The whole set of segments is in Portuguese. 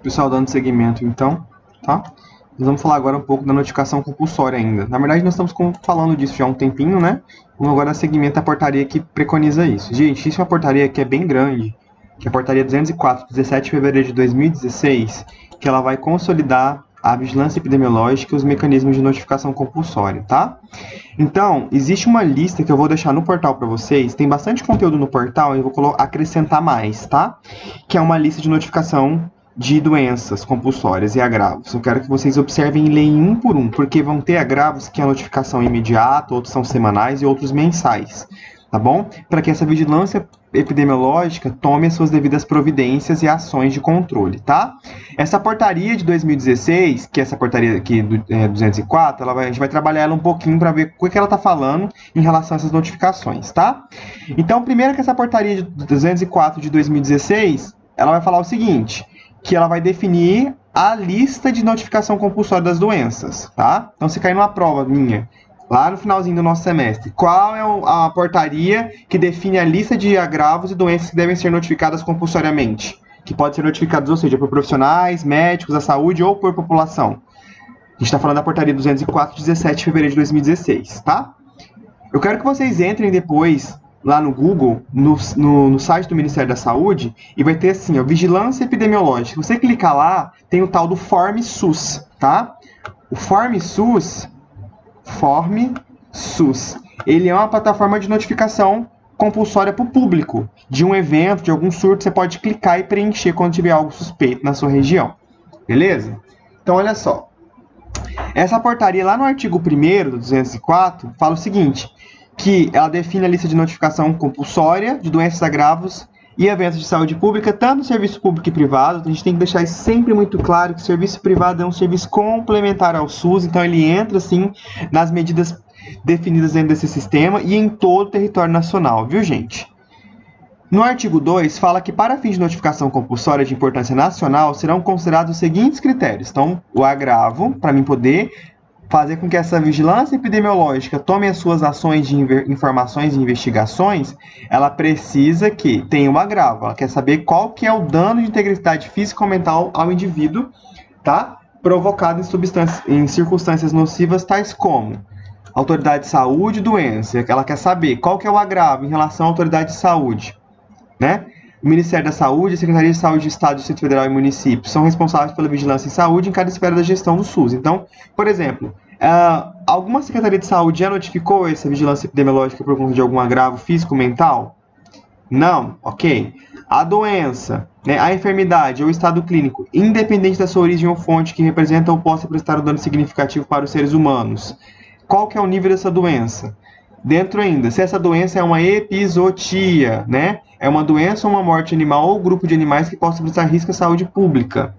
Pessoal, dando seguimento então, tá? Nós vamos falar agora um pouco da notificação compulsória ainda. Na verdade, nós estamos falando disso já há um tempinho, né? Vamos agora dar seguimento à portaria que preconiza isso. Gente, isso é uma portaria que é bem grande, que é a portaria 204, 17 de fevereiro de 2016, que ela vai consolidar a vigilância epidemiológica e os mecanismos de notificação compulsória, tá? Então, existe uma lista que eu vou deixar no portal para vocês, tem bastante conteúdo no portal e eu vou acrescentar mais, tá? Que é uma lista de notificação de doenças compulsórias e agravos. Eu quero que vocês observem e leiam um por um, porque vão ter agravos que a notificação é imediata, outros são semanais e outros mensais, tá bom? Para que essa vigilância epidemiológica tome as suas devidas providências e ações de controle, tá? Essa portaria de 2016, que é essa portaria aqui do 204, a gente vai trabalhar ela um pouquinho para ver o que ela está falando em relação a essas notificações, tá? Então, primeiro que essa portaria de 204 de 2016, ela vai falar o seguinte, que ela vai definir a lista de notificação compulsória das doenças, tá? Então, se cair numa prova minha, lá no finalzinho do nosso semestre, qual é a portaria que define a lista de agravos e doenças que devem ser notificadas compulsoriamente? Que podem ser notificadas, ou seja, por profissionais, médicos da saúde ou por população. A gente está falando da portaria 204, 17 de fevereiro de 2016, tá? Eu quero que vocês entrem depois lá no Google, no site do Ministério da Saúde, e vai ter assim, ó, vigilância epidemiológica. Se você clicar lá, tem o tal do Form SUS, tá? O Form SUS, ele é uma plataforma de notificação compulsória para o público, de um evento, de algum surto, você pode clicar e preencher quando tiver algo suspeito na sua região, beleza? Então, olha só, essa portaria lá no artigo 1º do 204, fala o seguinte, que ela define a lista de notificação compulsória de doenças, agravos e eventos de saúde pública, tanto no serviço público e privado. A gente tem que deixar isso sempre muito claro, que o serviço privado é um serviço complementar ao SUS, então ele entra, sim, nas medidas definidas dentro desse sistema e em todo o território nacional, viu, gente? No artigo 2, fala que para fins de notificação compulsória de importância nacional, serão considerados os seguintes critérios. Então, o agravo, para mim poder fazer com que essa vigilância epidemiológica tome as suas ações de informações e investigações, ela precisa que tenha um agravo. Ela quer saber qual que é o dano de integridade física ou mental ao indivíduo, tá? Provocado em circunstâncias nocivas tais como autoridade de saúde e doença. Ela quer saber qual que é o agravo em relação à autoridade de saúde, né? O Ministério da Saúde, a Secretaria de Saúde do Estado, Distrito Federal e Município são responsáveis pela vigilância em saúde em cada esfera da gestão do SUS. Então, por exemplo, alguma Secretaria de Saúde já notificou essa vigilância epidemiológica por conta de algum agravo físico, mental? Não? Ok. A doença, né, a enfermidade ou o estado clínico, independente da sua origem ou fonte que representa ou possa prestar um dano significativo para os seres humanos. Qual que é o nível dessa doença? Dentro ainda, se essa doença é uma epizootia, né? É uma doença ou uma morte animal ou grupo de animais que possa prestar risco à saúde pública.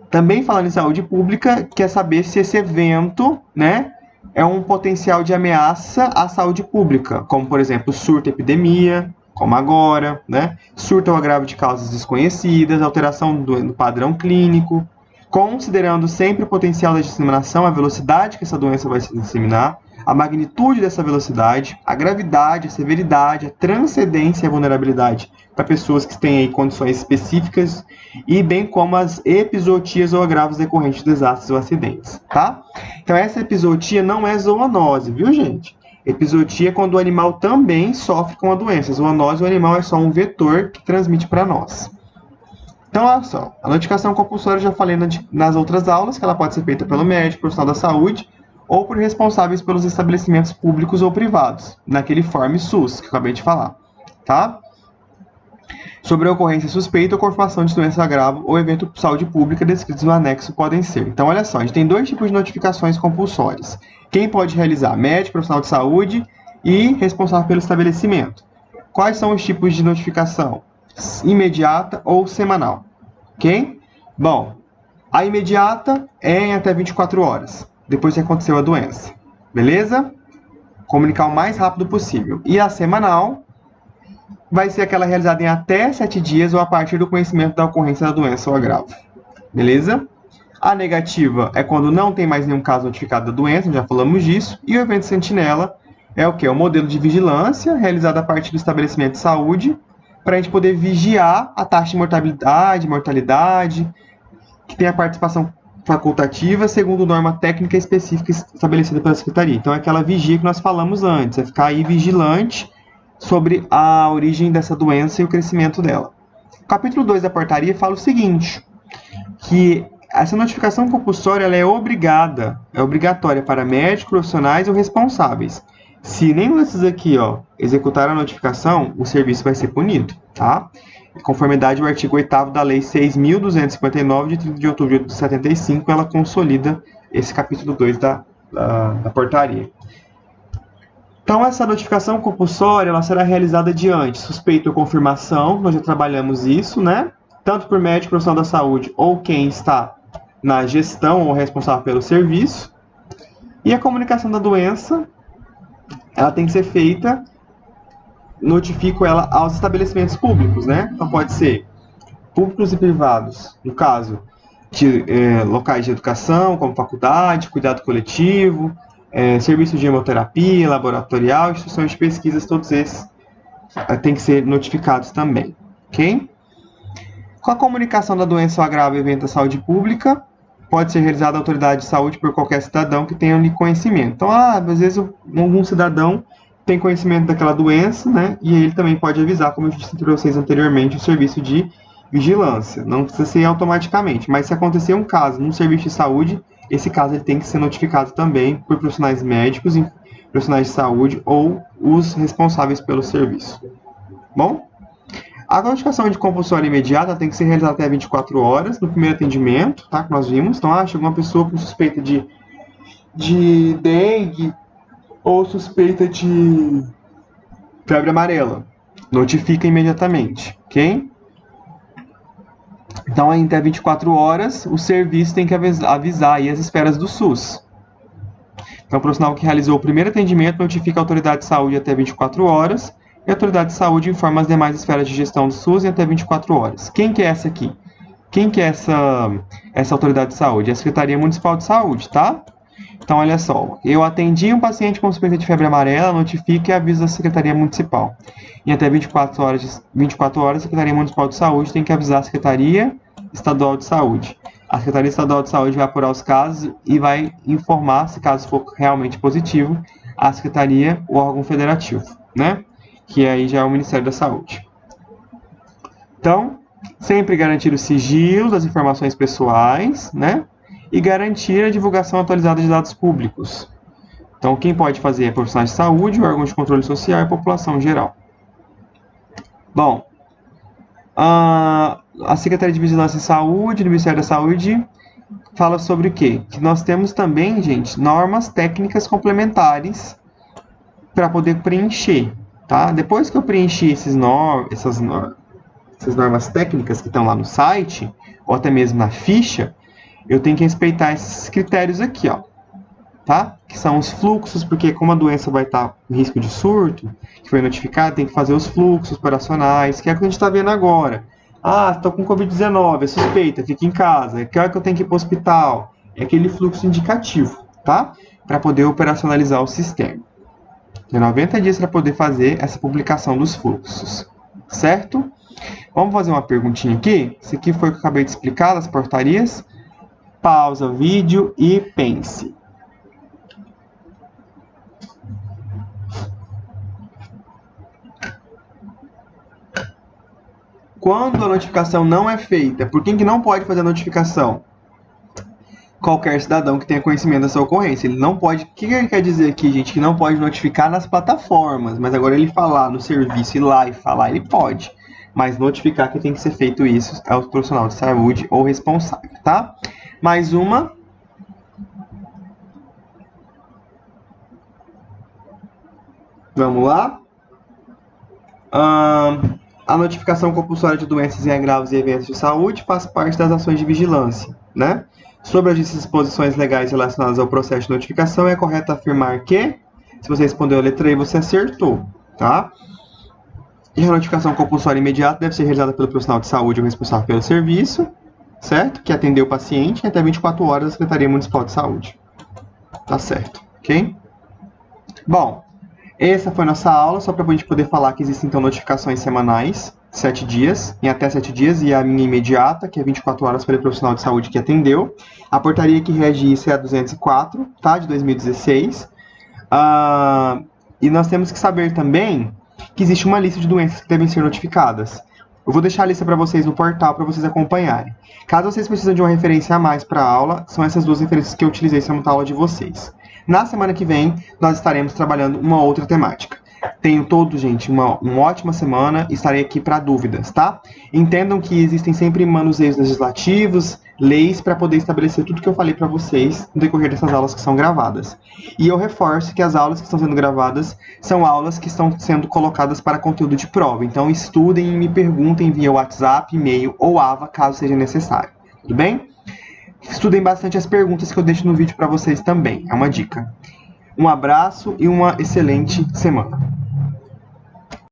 Também falando em saúde pública, quer saber se esse evento, né, é um potencial de ameaça à saúde pública, como por exemplo, surto, epidemia, como agora, né? Surto ou agravo de causas desconhecidas, alteração do padrão clínico, considerando sempre o potencial da disseminação, a velocidade que essa doença vai se disseminar, a magnitude dessa velocidade, a gravidade, a severidade, a transcendência e a vulnerabilidade para pessoas que têm aí condições específicas e bem como as epizootias ou agravos decorrentes de desastres ou acidentes, tá? Então essa epizootia não é zoonose, viu, gente? Epizootia é quando o animal também sofre com a doença. Zoonose, o animal é só um vetor que transmite para nós. Então, olha só, a notificação compulsória eu já falei nas outras aulas, que ela pode ser feita pelo médico, profissional da saúde, ou por responsáveis pelos estabelecimentos públicos ou privados, naquele Form SUS que eu acabei de falar, tá? Sobre a ocorrência suspeita ou confirmação de doença agravo ou evento de saúde pública descritos no anexo podem ser. Então, olha só, a gente tem dois tipos de notificações compulsórias. Quem pode realizar? Médico, profissional de saúde e responsável pelo estabelecimento. Quais são os tipos de notificação? Imediata ou semanal, ok? Bom, a imediata é em até 24 horas, depois que aconteceu a doença, beleza? Comunicar o mais rápido possível. E a semanal vai ser aquela realizada em até 7 dias ou a partir do conhecimento da ocorrência da doença ou agravo, beleza? A negativa é quando não tem mais nenhum caso notificado da doença, já falamos disso. E o evento sentinela é o quê? O modelo de vigilância realizado a partir do estabelecimento de saúde para a gente poder vigiar a taxa de mortalidade, que tem a participação facultativa segundo norma técnica específica estabelecida pela Secretaria. Então, é aquela vigia que nós falamos antes, é ficar aí vigilante sobre a origem dessa doença e o crescimento dela. O capítulo 2 da portaria fala o seguinte, que essa notificação compulsória ela é obrigatória para médicos, profissionais ou responsáveis. Se nenhum desses aqui executar a notificação, o serviço vai ser punido, tá? Conformidade ao artigo 8º da Lei 6.259, de 30 de outubro de 75, ela consolida esse capítulo 2 da portaria. Então, essa notificação compulsória ela será realizada diante suspeita ou confirmação, nós já trabalhamos isso, né? Tanto por médico profissional da saúde ou quem está na gestão ou responsável pelo serviço. E a comunicação da doença, ela tem que ser feita, notifico ela aos estabelecimentos públicos, né? Então pode ser públicos e privados, no caso de locais de educação, como faculdade, cuidado coletivo, serviço de hemoterapia, laboratorial, instituições de pesquisas, todos esses têm que ser notificados também, ok? Com a comunicação da doença ou agravo evento da saúde pública, pode ser realizada a autoridade de saúde por qualquer cidadão que tenha conhecimento. Então, às vezes, algum cidadão tem conhecimento daquela doença, né? E ele também pode avisar, como eu disse para vocês anteriormente, o serviço de vigilância. Não precisa ser automaticamente, mas se acontecer um caso no serviço de saúde, esse caso ele tem que ser notificado também por profissionais médicos, profissionais de saúde ou os responsáveis pelo serviço. Bom? A notificação de compulsória imediata tem que ser realizada até 24 horas no primeiro atendimento, tá? Que nós vimos. Então, chegou uma pessoa com suspeita de dengue ou suspeita de febre amarela. Notifica imediatamente, ok? Então, aí, até 24 horas, o serviço tem que avisar aí as esferas do SUS. Então, o profissional que realizou o primeiro atendimento notifica a autoridade de saúde até 24 horas e a autoridade de saúde informa as demais esferas de gestão do SUS em até 24 horas. Quem que é essa aqui? Quem que é essa autoridade de saúde? É a Secretaria Municipal de Saúde, tá? Então, olha só. Eu atendi um paciente com suspeita de febre amarela, notifique e avisa a Secretaria Municipal. Em até 24 horas, a Secretaria Municipal de Saúde tem que avisar a Secretaria Estadual de Saúde. A Secretaria Estadual de Saúde vai apurar os casos e vai informar, se caso for realmente positivo, a Secretaria, o órgão federativo, né? Que aí já é o Ministério da Saúde. Então, sempre garantir o sigilo das informações pessoais, né? E garantir a divulgação atualizada de dados públicos. Então, quem pode fazer é profissionais de saúde, o órgão de controle social e a população em geral. Bom, a Secretaria de Vigilância e Saúde, do Ministério da Saúde, fala sobre o quê? Que nós temos também, gente, normas técnicas complementares para poder preencher. Tá? Depois que eu preenchi essas normas técnicas que estão lá no site, ou até mesmo na ficha, eu tenho que respeitar esses critérios aqui, tá? Que são os fluxos, porque como a doença vai estar em risco de surto, que foi notificado, tem que fazer os fluxos operacionais, que é o que a gente está vendo agora. Estou com Covid-19, é suspeita, fica em casa, que hora que eu tenho que ir para o hospital? É aquele fluxo indicativo, tá? Para poder operacionalizar o sistema. Tem 90 dias para poder fazer essa publicação dos fluxos, certo? Vamos fazer uma perguntinha aqui. Isso aqui foi o que eu acabei de explicar, das portarias. Pausa o vídeo e pense. Quando a notificação não é feita, por quem que não pode fazer a notificação? Qualquer cidadão que tenha conhecimento dessa ocorrência. Ele não pode... O que ele quer dizer aqui, gente? Que não pode notificar nas plataformas. Mas agora ele falar no serviço, ir lá e falar, ele pode. Mas notificar que tem que ser feito isso é o profissional de saúde ou responsável, tá? Mais uma. Vamos lá. A notificação compulsória de doenças em agravos e eventos de saúde faz parte das ações de vigilância, né? Sobre as disposições legais relacionadas ao processo de notificação, é correto afirmar que, se você respondeu a letra E, você acertou, tá? E a notificação compulsória imediata deve ser realizada pelo profissional de saúde ou responsável pelo serviço, certo? Que atendeu o paciente em até 24 horas da Secretaria Municipal de Saúde. Tá certo, ok? Bom, essa foi a nossa aula, só para a gente poder falar que existem então notificações semanais, 7 dias, em até 7 dias, e a minha imediata, que é 24 horas pelo profissional de saúde que atendeu. A portaria que rege isso é a 204, tá? De 2016. E nós temos que saber também que existe uma lista de doenças que devem ser notificadas. Eu vou deixar a lista para vocês no portal para vocês acompanharem. Caso vocês precisem de uma referência a mais para a aula, são essas duas referências que eu utilizei na aula de vocês. Na semana que vem, nós estaremos trabalhando uma outra temática. Tenham todos, gente, uma ótima semana. Estarei aqui para dúvidas, tá? Entendam que existem sempre manuseios legislativos, leis, para poder estabelecer tudo que eu falei para vocês no decorrer dessas aulas que são gravadas. E eu reforço que as aulas que estão sendo gravadas são aulas que estão sendo colocadas para conteúdo de prova. Então, estudem e me perguntem via WhatsApp, e-mail ou AVA, caso seja necessário. Tudo bem? Estudem bastante as perguntas que eu deixo no vídeo para vocês também. É uma dica. Um abraço e uma excelente semana.